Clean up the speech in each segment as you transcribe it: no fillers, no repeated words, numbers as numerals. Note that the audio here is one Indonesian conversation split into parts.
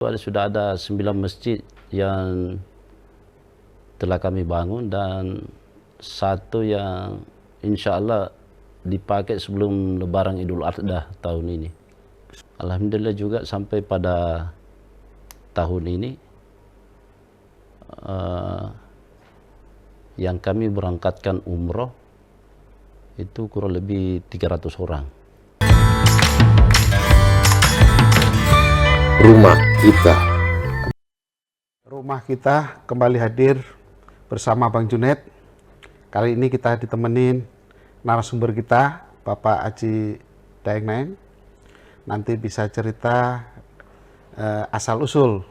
Sudah ada 9 masjid yang telah kami bangun dan satu yang insya Allah dipakai sebelum Lebaran Idul Adha tahun ini. Alhamdulillah juga sampai pada tahun ini yang kami berangkatkan umroh itu kurang lebih 300 orang. Rumah kita. Rumah kita kembali hadir bersama Bang Junaid. Kali ini kita ditemenin narasumber kita, Bapak Haji Daeng Naeng. Nanti bisa cerita asal-usul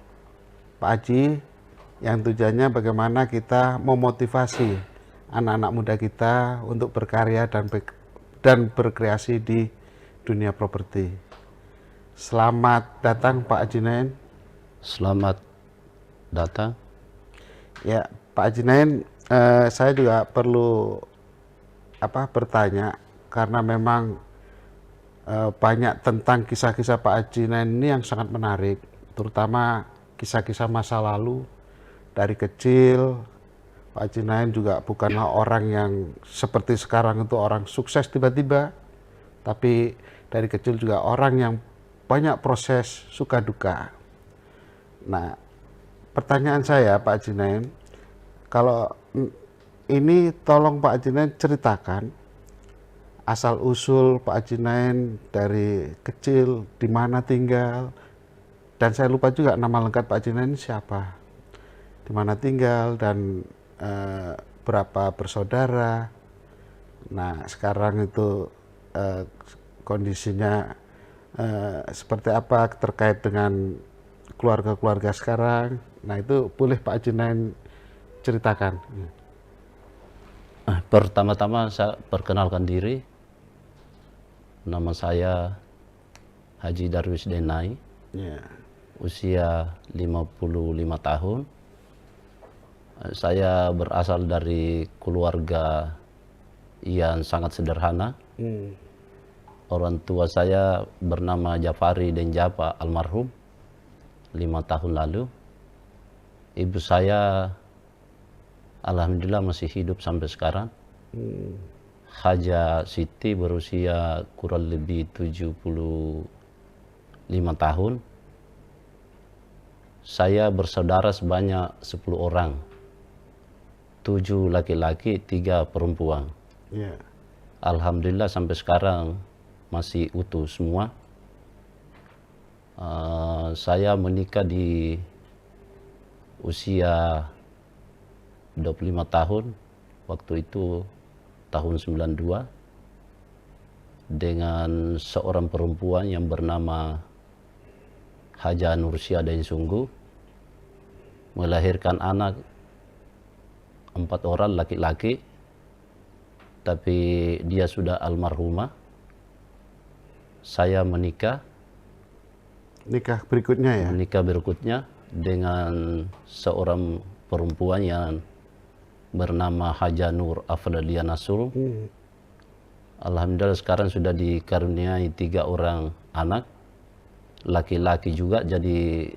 Pak Haji, yang tujuannya bagaimana kita memotivasi anak-anak muda kita untuk berkarya dan berkreasi di dunia properti. Selamat datang Pak Haji Naeng. Selamat datang. Ya, Pak Haji Naeng, saya juga perlu bertanya karena memang banyak tentang kisah-kisah Pak Haji Naeng ini yang sangat menarik, terutama kisah-kisah masa lalu. Dari kecil Pak Haji Naeng juga bukanlah orang yang seperti sekarang itu orang sukses tiba-tiba, tapi dari kecil juga orang yang banyak proses suka duka. Nah, pertanyaan saya Pak Haji Naeng, kalau ini tolong Pak Haji Naeng ceritakan asal usul Pak Haji Naeng dari kecil, di mana tinggal, dan saya lupa juga nama lengkap Pak Haji Naeng siapa, di mana tinggal, dan berapa bersaudara. Nah, sekarang itu kondisinya seperti apa terkait dengan keluarga-keluarga sekarang. Nah, itu boleh Pak Haji Naeng ceritakan. Pertama-tama saya perkenalkan diri. Nama saya Haji Darwis Denai. Ya. Usia 55 tahun. Saya berasal dari keluarga yang sangat sederhana. Orang tua saya bernama Jafari dan Japa almarhum 5 tahun lalu. Ibu saya alhamdulillah masih hidup sampai sekarang. Haja Siti berusia kurang lebih 75 tahun. Saya bersaudara sebanyak 10 orang. 7 laki-laki, 3 perempuan. Ya. Alhamdulillah sampai sekarang masih utuh semua. Saya menikah di usia 25 tahun, waktu itu tahun 92, dengan seorang perempuan yang bernama Haja Nursia Daeng Sungguh, melahirkan anak 4 orang laki-laki, tapi dia sudah almarhumah. Saya menikah Berikutnya ya? Menikah berikutnya dengan seorang perempuan yang bernama Haja Nur Afdalia Nasrul. Alhamdulillah sekarang sudah dikaruniai 3 orang anak, laki-laki juga. Jadi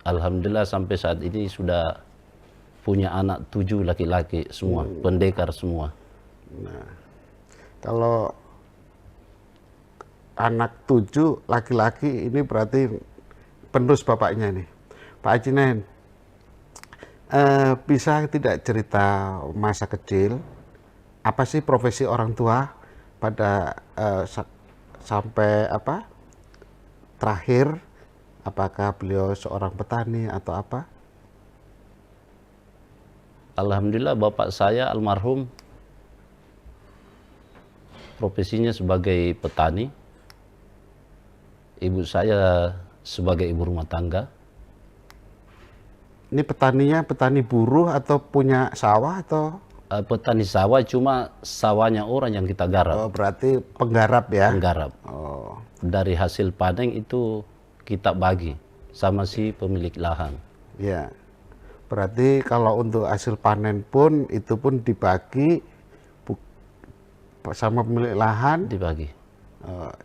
alhamdulillah sampai saat ini sudah punya anak 7 laki-laki semua, pendekar semua. Nah, kalau anak 7 laki-laki ini berarti penerus bapaknya nih. Pak Haji Naeng, bisa tidak cerita masa kecil, apa sih profesi orang tua pada sampai terakhir, apakah beliau seorang petani atau apa? Alhamdulillah bapak saya almarhum profesinya sebagai petani. Ibu saya sebagai ibu rumah tangga. Ini petaninya petani buruh atau punya sawah atau? Petani sawah, cuma sawahnya orang yang kita garap. Oh, berarti penggarap ya? Penggarap. Oh. Dari hasil panen itu kita bagi sama si pemilik lahan. Ya, berarti kalau untuk hasil panen pun itu pun dibagi sama pemilik lahan? Dibagi.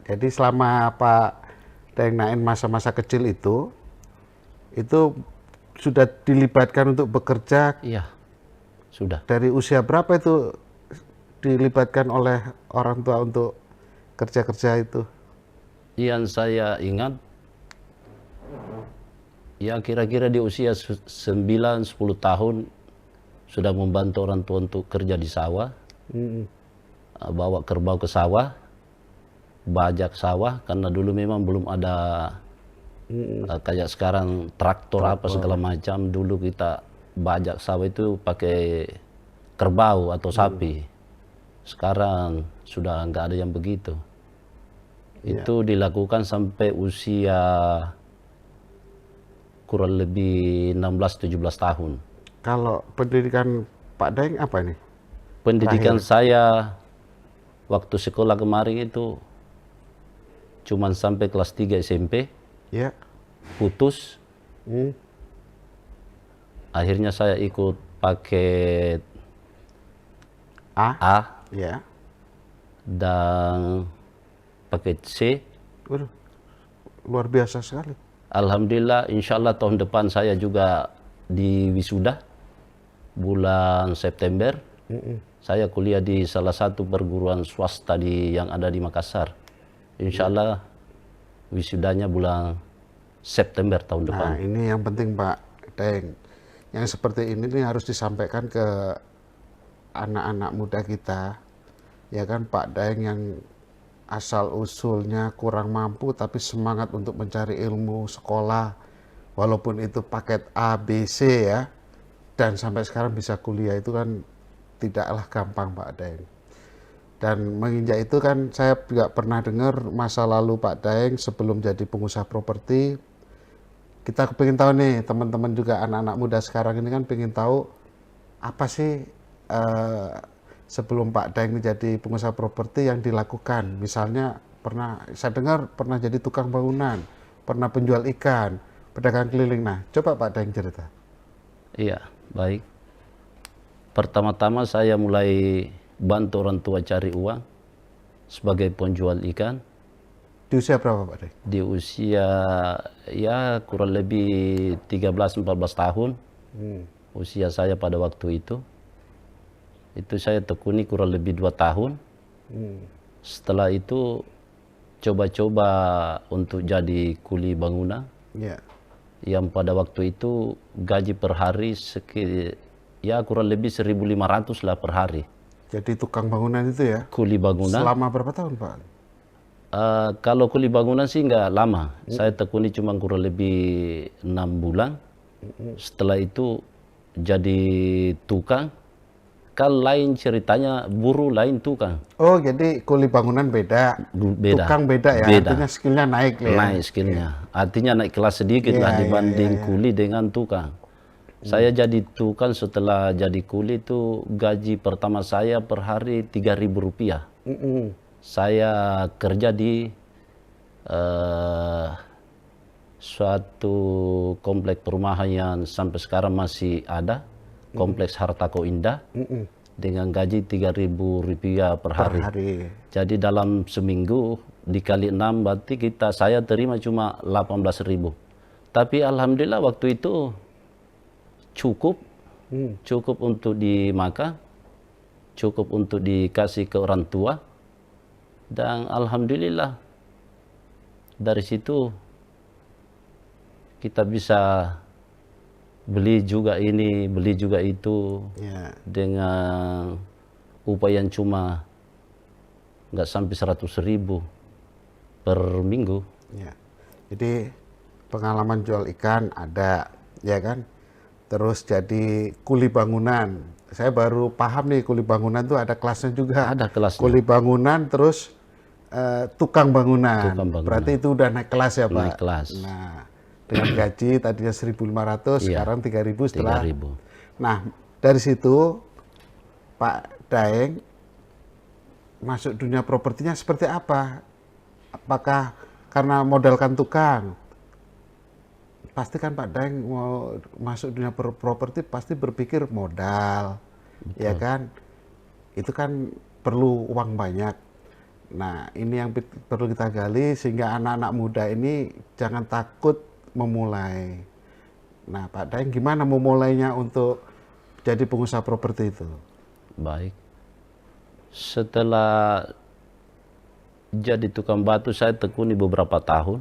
Jadi selama Pak Daeng Naeng masa-masa kecil itu itu sudah dilibatkan untuk bekerja Iya, sudah. dari usia berapa itu dilibatkan oleh orang tua untuk kerja-kerja itu? Yang saya ingat, ya kira-kira di usia 9-10 tahun sudah membantu orang tua untuk kerja di sawah, bawa kerbau ke sawah, bajak sawah, karena dulu memang belum ada kayak sekarang traktor apa segala macam. Dulu kita bajak sawah itu pakai kerbau atau sapi. Sekarang sudah nggak ada yang begitu. Itu dilakukan sampai usia kurang lebih 16-17 tahun. Kalau pendidikan Pak Daeng apa nih? Pendidikan saya waktu sekolah kemarin itu cuman sampai kelas 3 SMP, Ya. putus. Akhirnya saya ikut paket A Ya. dan paket C. Waduh, luar biasa sekali. Alhamdulillah, insya Allah tahun depan saya juga di wisuda bulan September. Saya kuliah di salah satu perguruan swasta yang ada di Makassar. Insya Allah wisudanya bulan September tahun depan. Nah, ini yang penting Pak Daeng. Yang seperti ini nih harus disampaikan ke anak-anak muda kita. Ya kan, Pak Daeng yang asal usulnya kurang mampu tapi semangat untuk mencari ilmu sekolah, walaupun itu paket A, B, C ya, dan sampai sekarang bisa kuliah, itu kan tidaklah gampang Pak Daeng. Dan menginjak itu kan saya juga pernah dengar masa lalu Pak Daeng sebelum jadi pengusaha properti. Kita pengen tahu nih, teman-teman juga anak-anak muda sekarang ini kan pengen tahu apa sih sebelum Pak Daeng jadi pengusaha properti yang dilakukan. Misalnya saya dengar pernah jadi tukang bangunan, pernah penjual ikan, pedagang keliling. Nah, coba Pak Daeng cerita. Iya, baik. Pertama-tama saya mulai bantu orang tua cari uang sebagai penjual ikan. Di usia berapa Pak Daeng? Di usia ya kurang lebih 13-14 tahun. Usia saya pada waktu itu saya tekuni kurang lebih 2 tahun. Setelah itu coba-coba untuk jadi kuli bangunan. Yang pada waktu itu gaji per hari ya kurang lebih 1.500 lah per hari. Jadi tukang bangunan itu ya? Kuli bangunan. Selama berapa tahun Pak? Kalau kuli bangunan sih nggak lama. Saya tekuni cuma kurang lebih 6 bulan. Setelah itu jadi tukang. Kan lain ceritanya, buruh lain tukang. Oh, jadi kuli bangunan beda, Beda. tukang beda ya? Beda. Artinya skillnya naik ya? Naik skillnya. Artinya naik kelas sedikit lah dibanding kuli dengan tukang. Saya jadi tukang, setelah jadi kuli itu gaji pertama saya per hari 3.000 rupiah. Saya kerja di suatu kompleks perumahan yang sampai sekarang masih ada, Kompleks Hartako Indah, dengan gaji 3.000 rupiah per hari. Jadi dalam seminggu dikali 6 berarti saya terima cuma 18.000. Tapi alhamdulillah waktu itu cukup untuk dimakan, cukup untuk dikasih ke orang tua, dan alhamdulillah dari situ kita bisa beli juga ini, beli juga itu, dengan upah yang cuma nggak sampai 100.000 per minggu. Jadi pengalaman jual ikan ada, ya kan? Terus jadi kuli bangunan. Saya baru paham nih, kuli bangunan tuh ada kelasnya juga. Ada kelasnya. Kuli bangunan, terus tukang bangunan. Berarti itu udah naik kelas ya Pak? Naik kelas. Nah, dengan gaji tadinya 1.500, sekarang 3.000 setelah. 3.000. Nah, dari situ Pak Daeng masuk dunia propertinya seperti apa? Apakah karena modalkan tukang? Pasti kan Pak Daeng mau masuk dunia properti pasti berpikir modal. Betul. Ya kan? Itu kan perlu uang banyak. Nah, ini yang perlu kita gali sehingga anak-anak muda ini jangan takut memulai. Nah, Pak Daeng gimana memulainya untuk jadi pengusaha properti itu? Baik. Setelah jadi tukang batu saya tekuni beberapa tahun.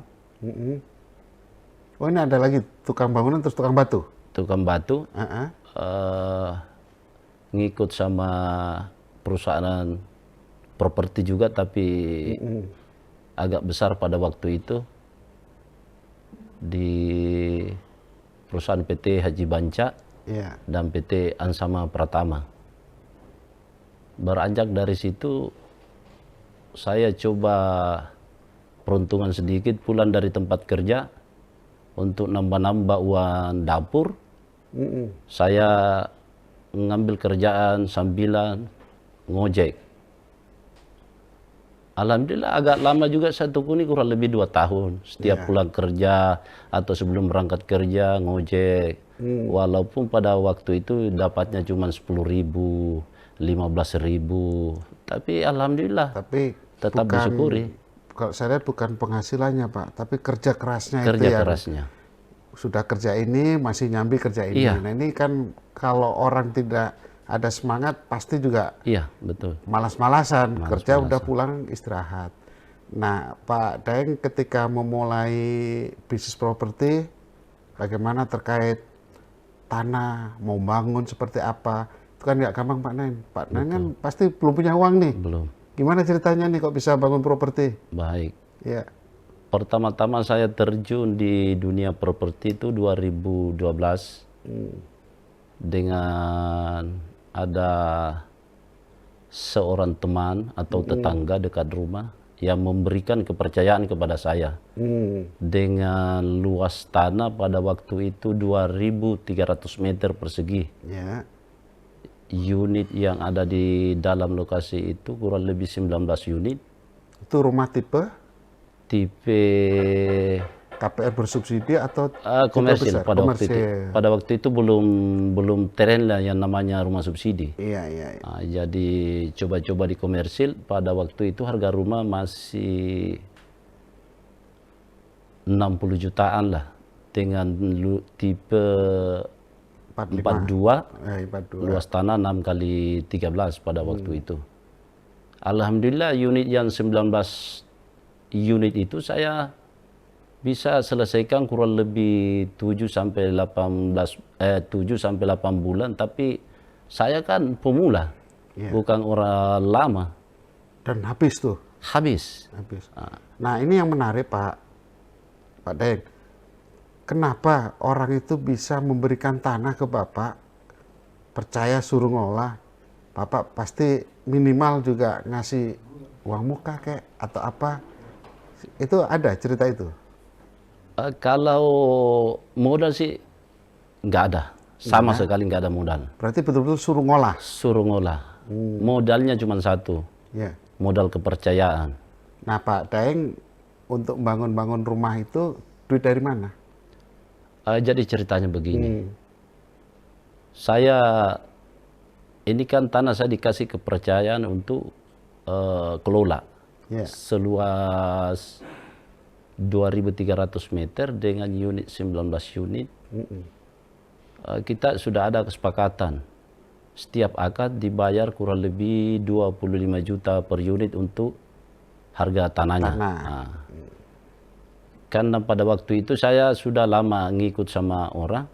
Oh, ini ada lagi tukang bangunan terus tukang batu? Tukang batu, Heeh. ngikut sama perusahaan properti juga, tapi agak besar pada waktu itu di perusahaan PT Haji Banca Iya. dan PT Ansama Pratama. Beranjak dari situ saya coba peruntungan sedikit pulang dari tempat kerja untuk nambah-nambah uang dapur. Saya ngambil kerjaan sambilan ngojek. Alhamdulillah agak lama juga saya tekuni, kurang lebih 2 tahun. Setiap pulang kerja atau sebelum berangkat kerja ngojek. Walaupun pada waktu itu dapatnya cuma 10.000, 15.000. Tapi alhamdulillah Tapi tetap disyukuri. Kalau saya lihat bukan penghasilannya, Pak, tapi kerja kerasnya itu Kerja yang kerasnya. sudah kerja ini masih nyambi kerja ini. Iya. Nah, ini kan kalau orang tidak ada semangat pasti juga Iya, betul. malas-malasan, kerja udah pulang istirahat. Nah, Pak Daeng ketika memulai bisnis properti, bagaimana terkait tanah, mau bangun seperti apa, itu kan nggak gampang Pak Daeng. Pak Daeng kan pasti belum punya uang nih. Belum. Gimana ceritanya nih kok bisa bangun properti? Baik. Ya, Pertama-tama saya terjun di dunia properti itu 2012 dengan ada seorang teman atau tetangga dekat rumah yang memberikan kepercayaan kepada saya dengan luas tanah pada waktu itu 2.300 meter persegi. ya, Unit yang ada di dalam lokasi itu kurang lebih 19 unit. itu rumah tipe Tipe KPR bersubsidi atau komersil besar? pada waktu itu. Komersil. Pada waktu itu belum tren lah yang namanya rumah subsidi. Iya, iya, iya. Jadi coba-coba di komersil. Pada waktu itu harga rumah masih 60 jutaan lah dengan tipe 42, 42. luas tanah 6 kali 13 pada waktu itu. Alhamdulillah unit yang 19 unit itu saya bisa selesaikan kurang lebih 7 sampai 8 bulan, tapi saya kan pemula, bukan orang lama. Dan habis tuh. Habis. Nah, ini yang menarik Pak Daeng. Kenapa orang itu bisa memberikan tanah ke Bapak, percaya suruh ngolah, Bapak pasti minimal juga ngasih uang muka kayak atau apa? Itu ada cerita itu? Kalau modal sih nggak ada, sama sekali nggak ada modal. Berarti betul-betul suruh ngolah? Suruh ngolah. Modalnya cuma satu, Ya. modal kepercayaan. Nah, Pak Daeng untuk bangun-bangun rumah itu duit dari mana? Jadi ceritanya begini, saya ini kan tanah saya dikasih kepercayaan untuk kelola seluas 2.300 meter dengan unit 19 unit. Kita sudah ada kesepakatan setiap akad dibayar kurang lebih 25 juta per unit untuk harga tanahnya. Karena pada waktu itu saya sudah lama ngikut sama orang,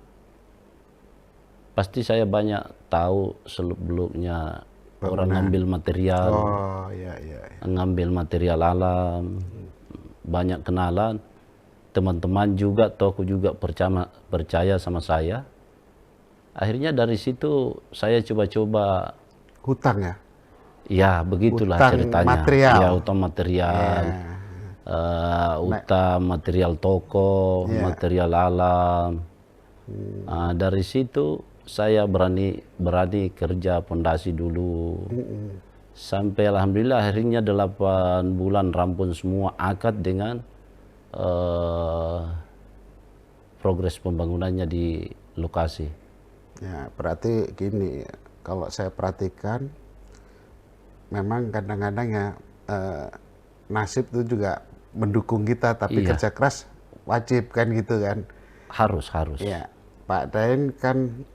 pasti saya banyak tahu sebelumnya orang ngambil material, ngambil material alam, banyak kenalan, teman-teman juga, toko juga percaya sama saya. Akhirnya dari situ saya coba-coba hutang ya? Ya begitulah utang ceritanya. Material. Ya, utang material. Utang material toko, material alam. Dari situ saya berani kerja pondasi dulu. Sampai alhamdulillah akhirnya 8 bulan rampung semua akad dengan progres pembangunannya di lokasi. Ya, berarti gini, kalau saya perhatikan memang kadang-kadang ya nasib itu juga mendukung kita, tapi kerja keras wajib kan gitu kan. Harus. Ya, Pak Daeng kan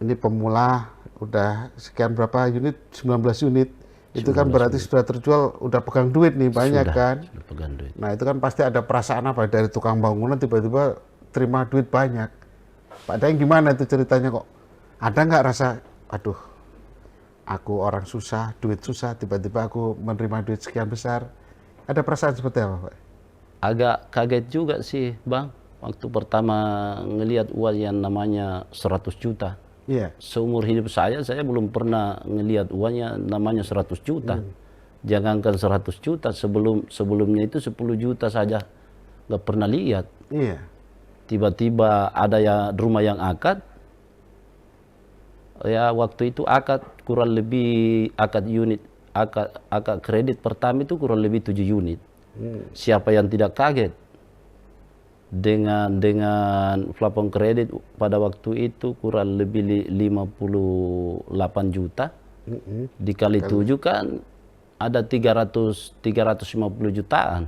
ini pemula, udah sekian berapa unit, 19 unit. Itu kan 19 berarti sudah terjual, udah pegang duit nih banyak kan. Sudah pegang duit. Nah itu kan pasti ada perasaan apa dari tukang bangunan tiba-tiba terima duit banyak. Pak Daeng gimana itu ceritanya kok? Ada nggak rasa, aduh, aku orang susah, duit susah, tiba-tiba aku menerima duit sekian besar. Ada perasaan seperti apa, Pak? Agak kaget juga sih, Bang. Waktu pertama ngelihat uang yang namanya 100 juta. Iya. Seumur hidup saya belum pernah ngelihat uangnya namanya 100 juta. Jangankan 100 juta, sebelumnya itu 10 juta saja nggak pernah lihat. Iya. Tiba-tiba ada ya rumah yang akad. Ya waktu itu akad kurang lebih akad kredit pertama itu kurang lebih 7 unit. Siapa yang tidak kaget dengan plafon kredit pada waktu itu kurang lebih 58 juta. Dikali 7 kan ada 350 jutaan.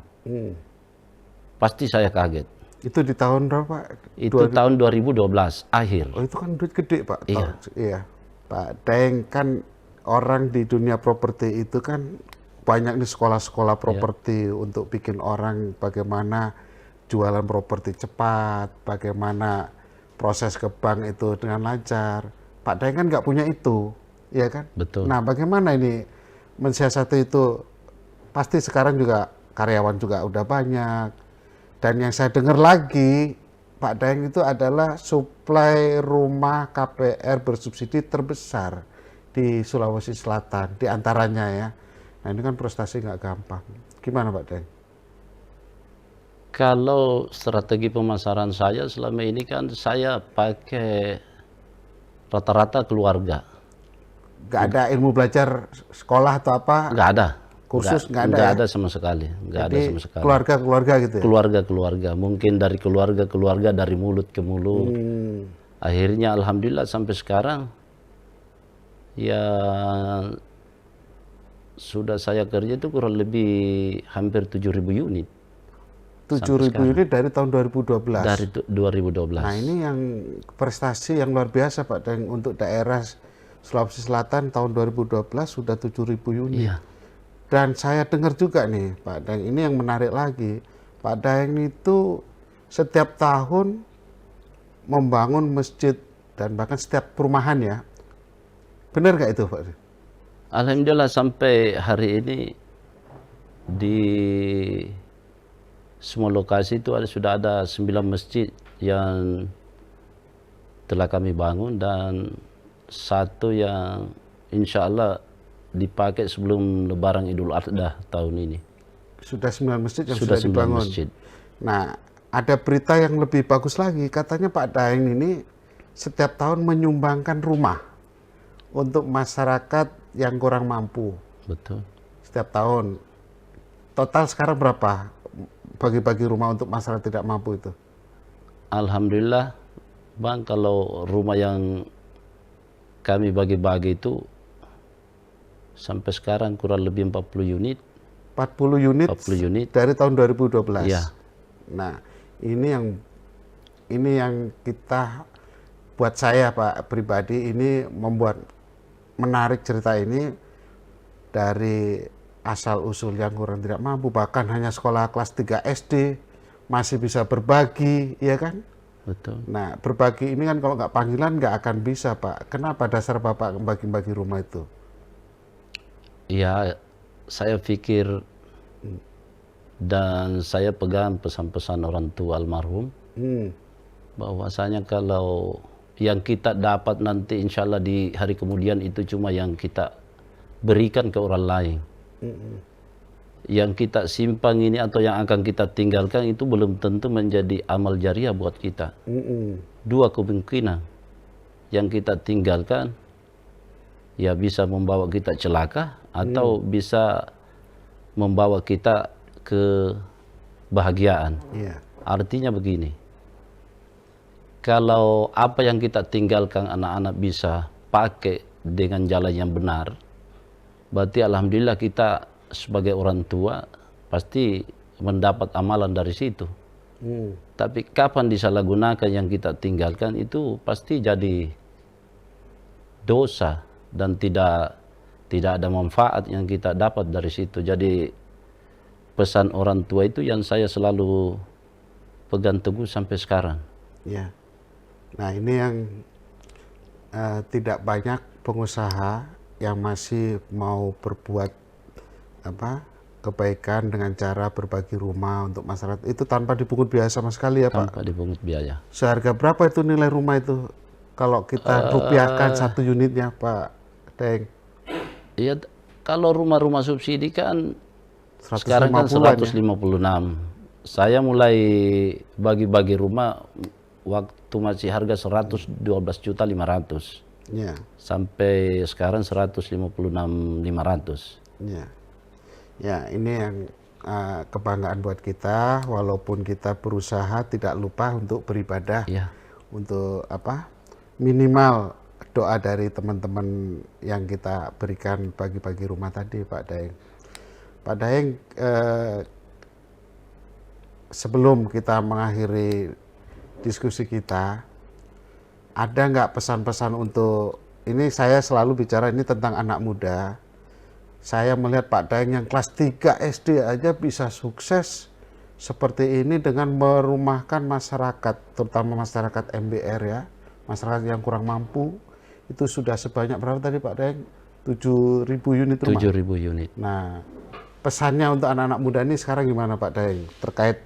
Pasti saya kaget. Itu di tahun berapa? Itu tahun 2012 akhir. Oh itu kan duit gede Pak. Iya. Iya. Pak Daeng kan orang di dunia properti itu kan banyak nih sekolah-sekolah properti untuk bikin orang bagaimana jualan properti cepat, bagaimana proses ke bank itu dengan lancar. Pak Daeng kan nggak punya itu, ya kan? Betul. Nah bagaimana ini mensiasati itu? Pasti sekarang juga karyawan juga udah banyak. Dan yang saya dengar lagi, Pak Daeng itu adalah suplai rumah KPR bersubsidi terbesar di Sulawesi Selatan, di antaranya ya. Nah ini kan prestasi nggak gampang. Gimana Pak Daeng? Kalau strategi pemasaran saya selama ini kan saya pakai rata-rata keluarga. Nggak ada ilmu belajar sekolah atau apa? Nggak ada. Kursus nggak ada Nggak ya? ada sama sekali. Nggak ada Jadi sama sekali. keluarga-keluarga gitu ya? Keluarga-keluarga. Mungkin dari keluarga-keluarga, dari mulut ke mulut. Akhirnya alhamdulillah sampai sekarang ya sudah saya kerja itu kurang lebih hampir 7.000 unit. 7.000 unit dari tahun 2012. Dari 2012. Nah ini yang prestasi yang luar biasa Pak Daeng untuk daerah Sulawesi Selatan tahun 2012 sudah 7.000 unit. Iya. Dan saya dengar juga nih Pak Daeng, ini yang menarik lagi. Pak Daeng itu setiap tahun membangun masjid dan bahkan setiap perumahan ya. Benar nggak itu Pak? Alhamdulillah sampai hari ini di semua lokasi itu sudah ada 9 masjid yang telah kami bangun dan satu yang insya Allah dipakai sebelum Lebaran Idul Adha tahun ini. Sudah 9 masjid yang Sudah sudah 9 dibangun. masjid. Nah, ada berita yang lebih bagus lagi. Katanya Pak Daeng ini setiap tahun menyumbangkan rumah untuk masyarakat yang kurang mampu. Betul. Setiap tahun. Total sekarang berapa bagi-bagi rumah untuk masyarakat tidak mampu itu? Alhamdulillah, Bang, kalau rumah yang kami bagi-bagi itu sampai sekarang kurang lebih 40 unit. 40 unit, 40 unit. dari tahun 2012. Iya. Nah, ini yang kita buat saya Pak pribadi ini membuat menarik cerita ini dari asal usul yang kurang tidak mampu, bahkan hanya sekolah kelas 3 SD masih bisa berbagi, ya kan? Betul. Nah, berbagi ini kan kalau nggak panggilan nggak akan bisa Pak. Kenapa dasar Bapak bagi-bagi rumah itu? Ya, saya pikir dan saya pegang pesan-pesan orang tua almarhum bahwasanya kalau yang kita dapat nanti insya Allah di hari kemudian itu cuma yang kita berikan ke orang lain. Yang kita simpan ini atau yang akan kita tinggalkan itu belum tentu menjadi amal jariah buat kita. Dua kemungkinan. Yang kita tinggalkan ya bisa membawa kita celaka atau bisa membawa kita ke kebahagiaan. Iya. Artinya begini, kalau apa yang kita tinggalkan anak-anak bisa pakai dengan jalan yang benar, berarti alhamdulillah kita sebagai orang tua pasti mendapat amalan dari situ. Tapi kapan disalahgunakan yang kita tinggalkan itu pasti jadi dosa dan tidak ada manfaat yang kita dapat dari situ. Jadi pesan orang tua itu yang saya selalu pegang teguh sampai sekarang. Ya. Nah, ini yang tidak banyak pengusaha yang masih mau berbuat kebaikan dengan cara berbagi rumah untuk masyarakat itu tanpa dipungut biaya sama sekali ya Pak. Tanpa dipungut biaya. Seharga berapa itu nilai rumah itu kalau kita rupiahkan satu unitnya Pak Daeng? Iya, kalau rumah-rumah subsidi kan 150 sekarang kan ya? 156. Saya mulai bagi-bagi rumah waktu masih harga 112.500.000 Ya. sampai sekarang 156.500. Ya. Ya, ini yang kebanggaan buat kita, walaupun kita berusaha tidak lupa untuk beribadah, Ya. untuk minimal doa dari teman-teman yang kita berikan bagi-bagi rumah tadi Pak Daeng. Pak Daeng, sebelum kita mengakhiri diskusi kita, ada nggak pesan-pesan untuk, ini saya selalu bicara ini tentang anak muda. Saya melihat Pak Daeng yang kelas 3 SD aja bisa sukses seperti ini dengan merumahkan masyarakat, terutama masyarakat MBR ya, masyarakat yang kurang mampu. Itu sudah sebanyak berapa tadi Pak Daeng? 7.000 unit rumah? 7.000 unit. Nah, pesannya untuk anak-anak muda ini sekarang gimana Pak Daeng? Terkait,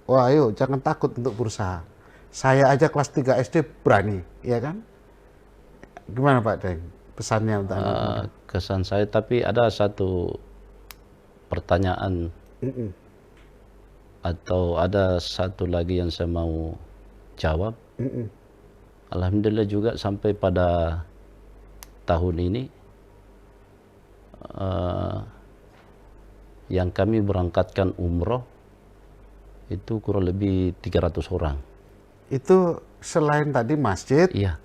wah ayo jangan takut untuk berusaha. Saya aja kelas 3 SD berani, ya kan? Gimana Pak Daeng? Pesannya untuk anak muda? Kesan saya, tapi ada satu pertanyaan atau ada satu lagi yang saya mau jawab. Alhamdulillah juga sampai pada tahun ini yang kami berangkatkan umroh itu kurang lebih 300 orang. Itu selain tadi masjid, Iya,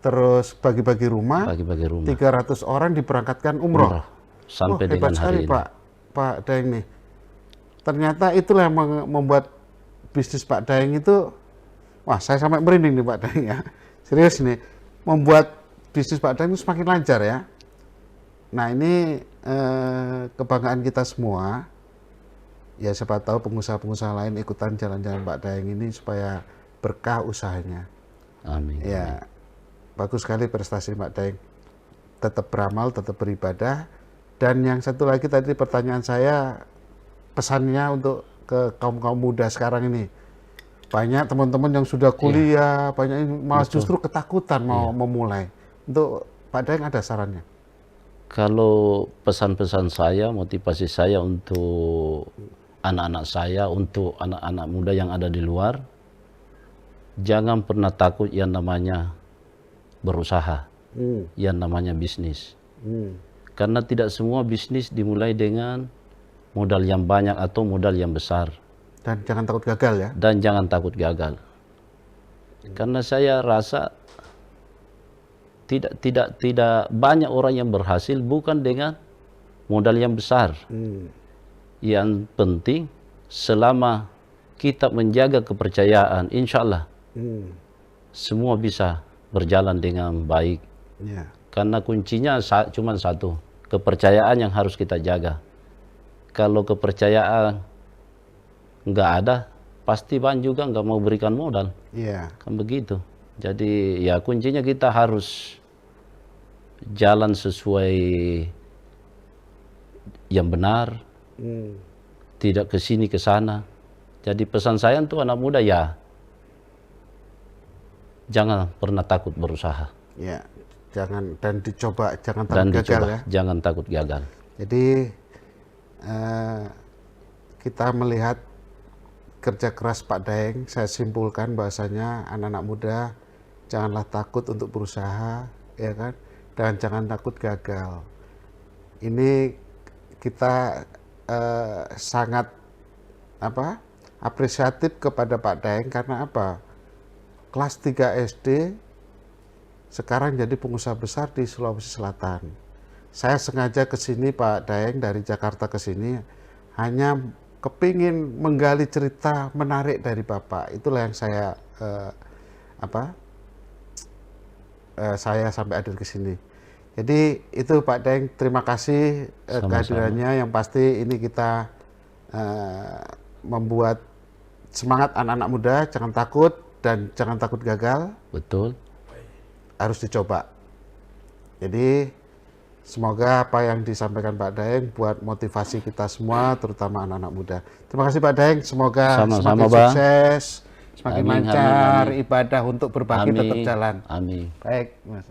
terus bagi-bagi rumah, bagi-bagi rumah. 300 orang diberangkatkan umroh. Sampai Wah, dengan hebat sekali hari ini. Pak Daeng nih. Ternyata itulah yang membuat bisnis Pak Daeng itu, wah saya sampai merinding nih Pak Daeng ya. Serius nih, membuat bisnis Pak Daeng itu semakin lancar ya. Nah ini kebanggaan kita semua. Ya siapa tahu pengusaha-pengusaha lain ikutan jalan-jalan Pak Daeng ini supaya berkah usahanya. Amin. Ya, bagus sekali prestasi Pak Daeng. Tetap beramal, tetap beribadah. Dan yang satu lagi tadi pertanyaan saya, pesannya untuk ke kaum-kaum muda sekarang ini. Banyak teman-teman yang sudah kuliah, banyak yang malah justru ketakutan mau memulai. Untuk Pak Daeng ada sarannya? Kalau pesan-pesan saya, motivasi saya untuk anak-anak saya, untuk anak-anak muda yang ada di luar, jangan pernah takut yang namanya berusaha, yang namanya bisnis. Karena tidak semua bisnis dimulai dengan modal yang banyak atau modal yang besar. Dan jangan takut gagal ya? Dan jangan takut gagal. Karena saya rasa tidak banyak orang yang berhasil bukan dengan modal yang besar. Yang penting selama kita menjaga kepercayaan, insya Allah semua bisa berjalan dengan baik. Karena kuncinya cuma satu, kepercayaan yang harus kita jaga. Kalau kepercayaan nggak ada, pasti bank juga nggak mau berikan modal. Kan begitu. Jadi ya kuncinya kita harus jalan sesuai yang benar, tidak ke sini ke sana. Jadi pesan saya untuk anak muda ya, jangan pernah takut berusaha. Ya, jangan, dan dicoba, jangan takut gagal ya. Jangan takut gagal. Jadi kita melihat kerja keras Pak Daeng, saya simpulkan bahasanya anak-anak muda janganlah takut untuk berusaha, ya kan, dan jangan takut gagal. Ini kita sangat apresiatif kepada Pak Daeng karena apa? Kelas 3 SD sekarang jadi pengusaha besar di Sulawesi Selatan. Saya sengaja ke sini Pak Daeng dari Jakarta ke sini hanya kepingin menggali cerita menarik dari Bapak. Itulah yang saya saya sampai hadir ke sini. Jadi itu Pak Daeng, terima kasih kehadirannya. Yang pasti ini kita membuat semangat anak-anak muda, jangan takut dan jangan takut gagal. Betul. Harus dicoba. Jadi semoga apa yang disampaikan Pak Daeng buat motivasi kita semua, terutama anak-anak muda. Terima kasih Pak Daeng, semoga semakin sukses, semakin lancar, ibadah untuk berbagi tetap jalan. Amin. Baik, Mas.